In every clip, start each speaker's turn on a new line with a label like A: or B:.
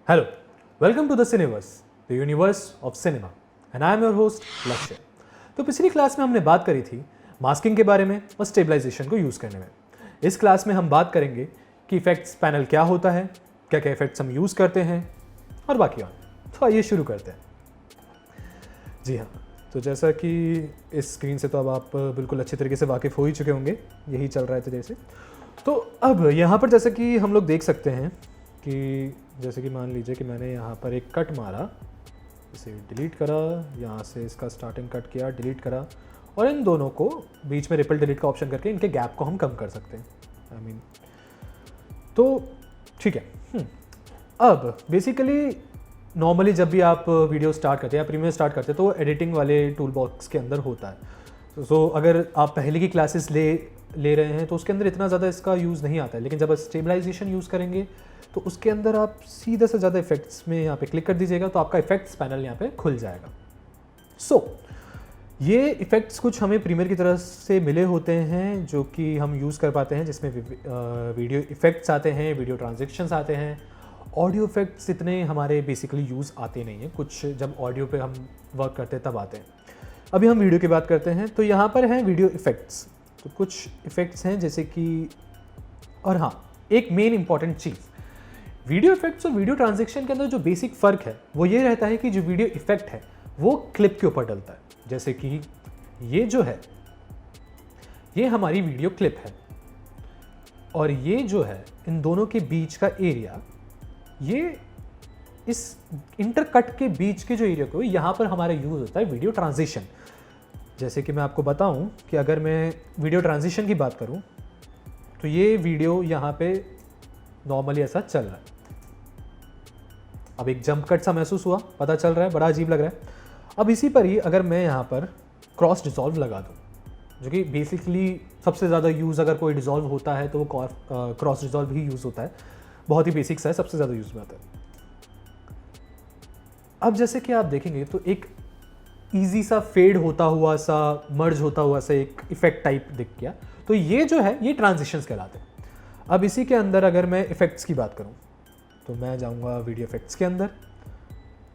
A: Hello, welcome to the Cineverse, the universe of cinema, and I am your host लक्ष्य। तो पिछली class में हमने बात करी थी मास्किंग के बारे में और स्टेबलाइजेशन को यूज़ करने में। इस क्लास में हम बात करेंगे कि इफेक्ट्स पैनल क्या होता है, क्या क्या इफेक्ट्स हम यूज़ करते हैं और बाकी और। तो आइए शुरू करते हैं। जी हाँ, तो जैसा कि इस स्क्रीन से तो अब आप बिल्कुल अच्छे तरीके से वाकिफ़ हो ही चुके होंगे, यही चल रहा है तेरे से। तो अब यहाँ पर जैसा कि हम लोग देख सकते हैं कि जैसे कि मान लीजिए कि मैंने यहाँ पर एक कट मारा, इसे डिलीट करा, यहाँ से इसका स्टार्टिंग कट किया, डिलीट करा, और इन दोनों को बीच में रिपल डिलीट का ऑप्शन करके इनके गैप को हम कम कर सकते हैं। तो ठीक है। अब बेसिकली नॉर्मली जब भी आप वीडियो स्टार्ट करते हैं या प्रीमियर स्टार्ट करते हैं तो वो एडिटिंग वाले टूल बॉक्स के अंदर होता है। सो अगर आप पहले की क्लासेस ले रहे हैं तो उसके अंदर इतना ज़्यादा इसका यूज़ नहीं आता है, लेकिन जब आप स्टेबलाइजेशन यूज़ करेंगे तो उसके अंदर आप सीधे से ज़्यादा इफेक्ट्स में यहाँ पे क्लिक कर दीजिएगा तो आपका इफेक्ट्स पैनल यहाँ पे खुल जाएगा। ये इफ़ेक्ट्स कुछ हमें प्रीमियर की तरफ से मिले होते हैं जो कि हम यूज़ कर पाते हैं, जिसमें वीडियो इफ़ेक्ट्स आते हैं, वीडियो ट्रांजैक्शंस आते हैं। ऑडियो इफ़ेक्ट्स इतने हमारे बेसिकली यूज़ आते नहीं हैं, कुछ जब ऑडियो पे हम वर्क करते हैं तब आते हैं। अभी हम वीडियो की बात करते हैं, तो यहाँ पर हैं वीडियो इफ़ेक्ट्स। तो कुछ इफ़ेक्ट्स हैं जैसे कि, और हाँ, एक मेन इंपॉर्टेंट चीज़, वीडियो इफ़ेक्ट्स और वीडियो ट्रांजैक्शन के अंदर जो बेसिक फ़र्क है वो ये रहता है कि जो वीडियो इफ़ेक्ट है वो क्लिप के ऊपर डलता है। जैसे कि ये जो है ये हमारी वीडियो क्लिप है, और ये जो है इन दोनों के बीच का एरिया, ये इस इंटरकट के बीच के जो एरिया को यहाँ पर हमारा यूज़ होता है वीडियो ट्रांजिशन। जैसे कि मैं आपको बताऊं कि अगर मैं वीडियो ट्रांजिशन की बात करूं तो ये वीडियो यहाँ पे नॉर्मली ऐसा चल रहा है। अब एक जंप कट सा महसूस हुआ, पता चल रहा है, बड़ा अजीब लग रहा है। अब इसी पर ही अगर मैं यहाँ पर क्रॉस डिसॉल्व लगा दूँ, जो कि बेसिकली सबसे ज़्यादा यूज़ अगर कोई डिसॉल्व होता है तो वो क्रॉस डिसॉल्व ही यूज़ होता है, बहुत ही बेसिक सा है, सबसे ज़्यादा यूज़ में आता है। अब जैसे कि आप देखेंगे तो एक ईजी सा फेड होता हुआ सा, मर्ज होता हुआ सा एक इफेक्ट टाइप दिख गया, तो ये जो है ये ट्रांजिशंस कहलाते हैं। अब इसी के अंदर अगर मैं इफ़ेक्ट्स की बात करूं तो मैं जाऊंगा वीडियो इफ़ेक्ट्स के अंदर।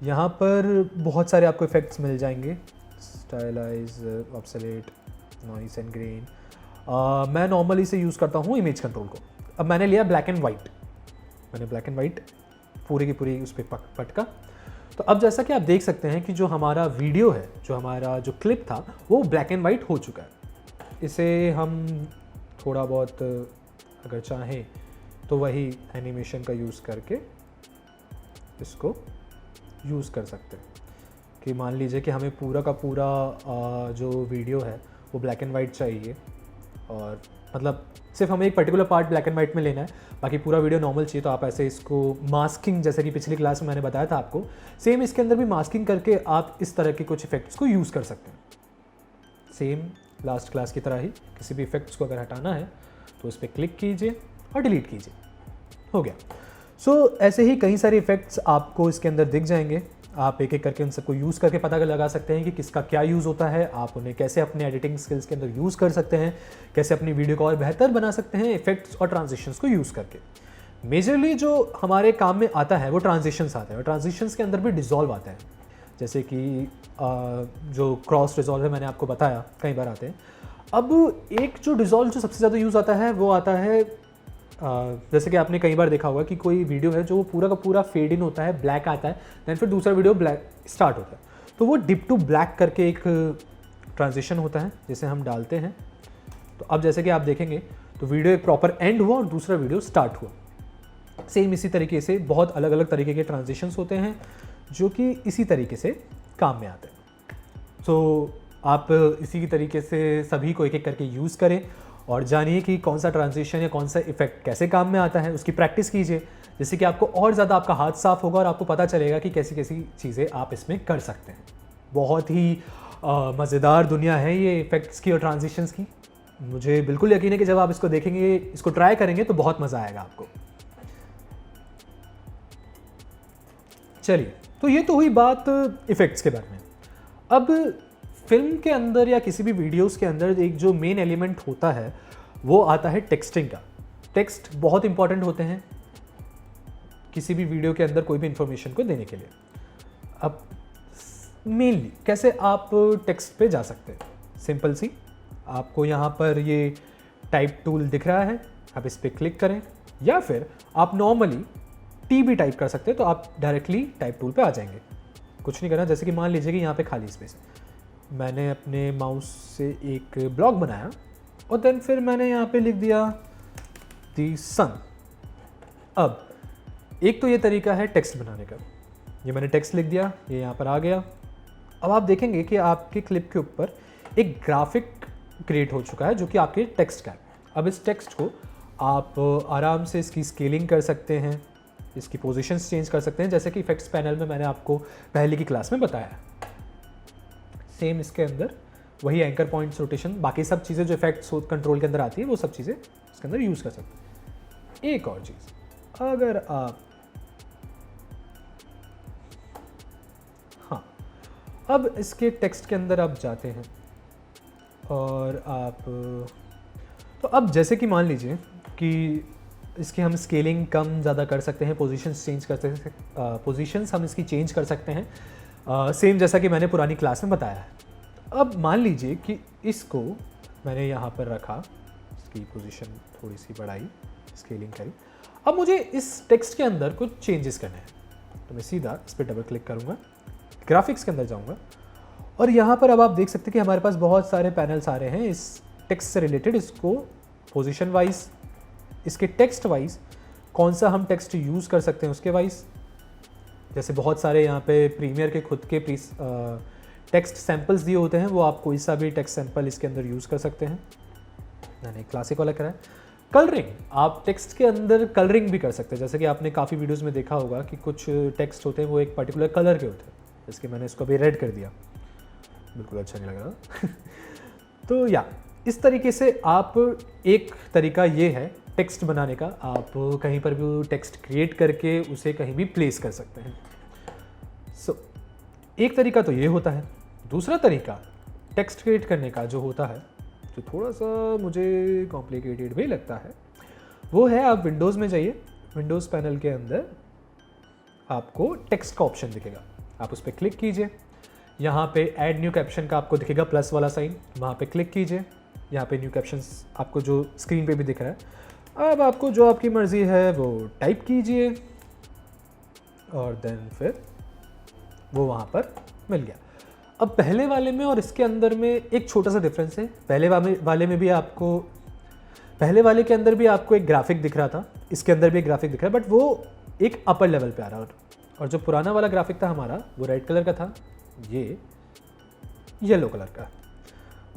A: यहाँ पर बहुत सारे आपको इफ़ेक्ट्स मिल जाएंगे, stylise, obsolete, noise and grain. मैं नॉर्मली से यूज़ करता हूँ इमेज कंट्रोल को। अब मैंने लिया ब्लैक एंड वाइट, मैंने ब्लैक एंड वाइट पूरी की पूरी उस पर पटका। तो अब जैसा कि आप देख सकते हैं कि जो हमारा वीडियो है, जो हमारा जो क्लिप था वो ब्लैक एंड वाइट हो चुका है। इसे हम थोड़ा बहुत अगर चाहें तो वही एनिमेशन का यूज़ करके इसको यूज़ कर सकते हैं कि मान लीजिए कि हमें पूरा का पूरा जो वीडियो है वो ब्लैक एंड वाइट चाहिए, और मतलब सिर्फ हमें एक particular part black and white में लेना है, बाकी पूरा वीडियो नॉर्मल चाहिए, तो आप ऐसे इसको मास्किंग, जैसे कि पिछली क्लास में मैंने बताया था आपको, सेम इसके अंदर भी मास्किंग करके आप इस तरह के कुछ इफेक्ट्स को यूज़ कर सकते हैं। सेम लास्ट क्लास की तरह ही किसी भी इफेक्ट्स को अगर हटाना है तो उस पर क्लिक कीजिए और डिलीट कीजिए, हो गया। ऐसे ही कई सारे इफेक्ट्स आपको इसके अंदर दिख जाएंगे। आप एक एक करके उन सबको यूज़ करके पता लगा सकते हैं कि किसका क्या यूज़ होता है, आप उन्हें कैसे अपने एडिटिंग स्किल्स के अंदर यूज़ कर सकते हैं, कैसे अपनी वीडियो को और बेहतर बना सकते हैं इफेक्ट्स और ट्रांजिशंस को यूज़ करके। मेजरली जो हमारे काम में आता है वो ट्रांजिशंस आते हैं, और ट्रांजिशंस के अंदर भी डिज़ोल्व आता है, जैसे कि जो क्रॉस डिज़ोल्व है मैंने आपको बताया कई बार आते हैं। अब एक जो डिज़ोल्व जो सबसे ज़्यादा यूज़ आता है वो आता है, जैसे कि आपने कई बार देखा होगा कि कोई वीडियो है जो पूरा का पूरा फेड इन होता है, ब्लैक आता है, दैन फिर दूसरा वीडियो ब्लैक स्टार्ट होता है, तो वो डिप टू ब्लैक करके एक ट्रांजिशन होता है जिसे हम डालते हैं। तो अब जैसे कि आप देखेंगे तो वीडियो एक प्रॉपर एंड हुआ और दूसरा वीडियो स्टार्ट हुआ। सेम इसी तरीके से बहुत अलग अलग तरीके के ट्रांजिशंस होते हैं जो कि इसी तरीके से काम में आते हैं। आप इसी तरीके से सभी को एक एक करके यूज़ करें और जानिए कि कौन सा ट्रांजिशन या कौन सा इफेक्ट कैसे काम में आता है, उसकी प्रैक्टिस कीजिए, जिससे कि आपको और ज़्यादा आपका हाथ साफ होगा और आपको पता चलेगा कि कैसी कैसी चीज़ें आप इसमें कर सकते हैं। बहुत ही मज़ेदार दुनिया है ये इफेक्ट्स की और ट्रांजिशंस की। मुझे बिल्कुल यकीन है कि जब आप इसको देखेंगे, इसको ट्राई करेंगे तो बहुत मज़ा आएगा आपको। चलिए, तो ये तो हुई बात इफ़ेक्ट्स के बारे में। अब फिल्म के अंदर या किसी भी वीडियोस के अंदर एक जो मेन एलिमेंट होता है वो आता है टेक्सटिंग का। टेक्स्ट बहुत इंपॉर्टेंट होते हैं किसी भी वीडियो के अंदर कोई भी इंफॉर्मेशन को देने के लिए। अब मेनली कैसे आप टेक्स्ट पे जा सकते हैं, सिंपल सी, आपको यहाँ पर ये टाइप टूल दिख रहा है, आप इस पर क्लिक करें, या फिर आप नॉर्मली टी भी टाइप कर सकते हैं, तो आप डायरेक्टली टाइप टूल पे आ जाएंगे। कुछ नहीं करना, जैसे कि मान लीजिए कि यहाँ पे खाली स्पेस है, मैंने अपने माउस से एक ब्लॉक बनाया और देन फिर मैंने यहाँ पे लिख दिया दी सन। अब एक तो ये तरीका है टेक्स्ट बनाने का, ये मैंने टेक्स्ट लिख दिया, ये यहाँ पर आ गया। अब आप देखेंगे कि आपके क्लिप के ऊपर एक ग्राफिक क्रिएट हो चुका है जो कि आपके टेक्स्ट का है। अब इस टेक्स्ट को आप आराम से इसकी स्केलिंग कर सकते हैं, इसकी पोजीशंस चेंज कर सकते हैं, जैसे कि इफेक्ट्स पैनल में मैंने आपको पहले की क्लास में बताया। सेम इसके अंदर वही एंकर पॉइंट्स, रोटेशन, बाकी सब चीज़ें जो इफेक्ट्स कंट्रोल के अंदर आती है वो सब चीज़ें इसके अंदर यूज़ कर सकते हैं। एक और चीज़, अगर आप अब इसके टेक्स्ट के अंदर आप जाते हैं और आप, तो अब जैसे कि मान लीजिए कि इसकी हम स्केलिंग कम ज़्यादा कर सकते हैं, पोजीशंस चेंज कर सकते हैं, पोजीशंस हम इसकी चेंज कर सकते हैं, सेम जैसा कि मैंने पुरानी क्लास में बताया है। अब मान लीजिए कि इसको मैंने यहाँ पर रखा, इसकी पोजीशन थोड़ी सी बढ़ाई, स्केलिंग करी। अब मुझे इस टेक्स्ट के अंदर कुछ चेंजेस करने हैं, तो मैं सीधा इस पर डबल क्लिक करूँगा, ग्राफिक्स के अंदर जाऊंगा और यहाँ पर अब आप देख सकते हैं कि हमारे पास बहुत सारे पैनल्स आ रहे हैं इस टेक्स्ट से रिलेटेड। इसको पोजीशन वाइज, इसके टेक्स्ट वाइज, कौन सा हम टेक्स्ट यूज़ कर सकते हैं उसके वाइज, जैसे बहुत सारे यहाँ पे प्रीमियर के खुद के टेक्स्ट सैम्पल्स दिए होते हैं, वो आप कोई सा भी टेक्स्ट सैम्पल इसके अंदर यूज़ कर सकते हैं। मैंने क्लासिक वाला करा है। कलरिंग, आप टेक्स्ट के अंदर कलरिंग भी कर सकते हैं, जैसे कि आपने काफ़ी वीडियोज़ में देखा होगा कि कुछ टेक्स्ट होते हैं वो एक पर्टिकुलर कलर के होते हैं, इसके मैंने इसको अभी रेड कर दिया, बिल्कुल अच्छा नहीं लग रहा तो या इस तरीके से आप, एक तरीका ये है टेक्स्ट बनाने का, आप कहीं पर भी टेक्स्ट क्रिएट करके उसे कहीं भी प्लेस कर सकते हैं। एक तरीका तो ये होता है। दूसरा तरीका टेक्स्ट क्रिएट करने का जो होता है, जो थोड़ा सा मुझे कॉम्प्लिकेटेड भी लगता है, वो है आप विंडोज़ में जाइए, विंडोज़ पैनल के अंदर आपको टेक्स्ट का ऑप्शन दिखेगा, आप उस पर क्लिक कीजिए, यहाँ पे ऐड न्यू कैप्शन का आपको दिखेगा प्लस वाला साइन, वहाँ पे क्लिक कीजिए, यहाँ पे न्यू कैप्शंस आपको जो स्क्रीन पे भी दिख रहा है। अब आपको जो आपकी मर्ज़ी है वो टाइप कीजिए और देन फिर वो वहाँ पर मिल गया। अब पहले वाले में और इसके अंदर में एक छोटा सा डिफरेंस है। पहले वाले में भी आपको, पहले वाले के अंदर भी आपको एक ग्राफिक दिख रहा था, इसके अंदर भी एक ग्राफिक दिख रहा है, बट वो एक अपर लेवल पे आ रहा है। और जो पुराना वाला ग्राफिक था हमारा, वो रेड कलर का था, ये येलो कलर का।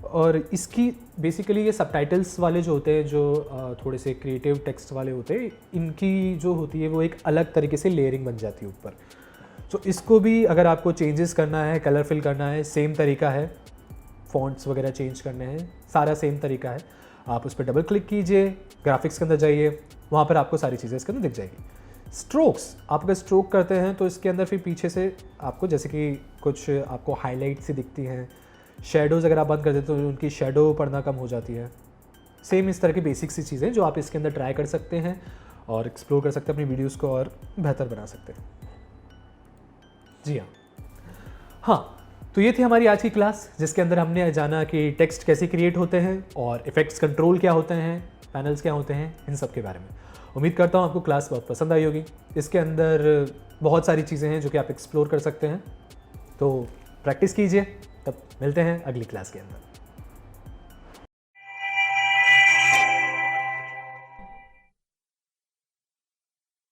A: और इसकी बेसिकली ये सबटाइटल्स वाले जो होते हैं, जो थोड़े से क्रिएटिव टेक्स्ट वाले होते हैं, इनकी जो होती है वो एक अलग तरीके से लेयरिंग बन जाती है ऊपर। तो इसको भी अगर आपको चेंजेस करना है, कलर फिल करना है, सेम तरीका है, फॉन्ट्स वगैरह चेंज करने हैं, सारा सेम तरीका है। आप उस पर डबल क्लिक कीजिए, ग्राफिक्स के अंदर जाइए, वहाँ पर आपको सारी चीज़ें इसके अंदर दिख जाएगी। स्ट्रोक्स, आप अगर स्ट्रोक करते हैं तो इसके अंदर फिर पीछे से आपको जैसे कि कुछ आपको हाईलाइट सी दिखती हैं, शेडोज़ अगर आप बंद कर देते तो उनकी शेडो पड़ना कम हो जाती है। सेम इस तरह की बेसिक सी चीज़ें जो आप इसके अंदर ट्राई कर सकते हैं और एक्सप्लोर कर सकते हैं, अपनी वीडियोज़ को और बेहतर बना सकते हैं। जी हाँ, तो ये थी हमारी आज की क्लास, जिसके अंदर हमने जाना कि टेक्स्ट कैसे क्रिएट होते हैं और इफ़ेक्ट्स कंट्रोल क्या होते हैं, पैनल्स क्या होते हैं, इन सब के बारे में। उम्मीद करता हूँ आपको क्लास बहुत पसंद आई होगी। इसके अंदर बहुत सारी चीज़ें हैं जो कि आप एक्सप्लोर कर सकते हैं, तो प्रैक्टिस कीजिए। तब मिलते हैं अगली क्लास के अंदर।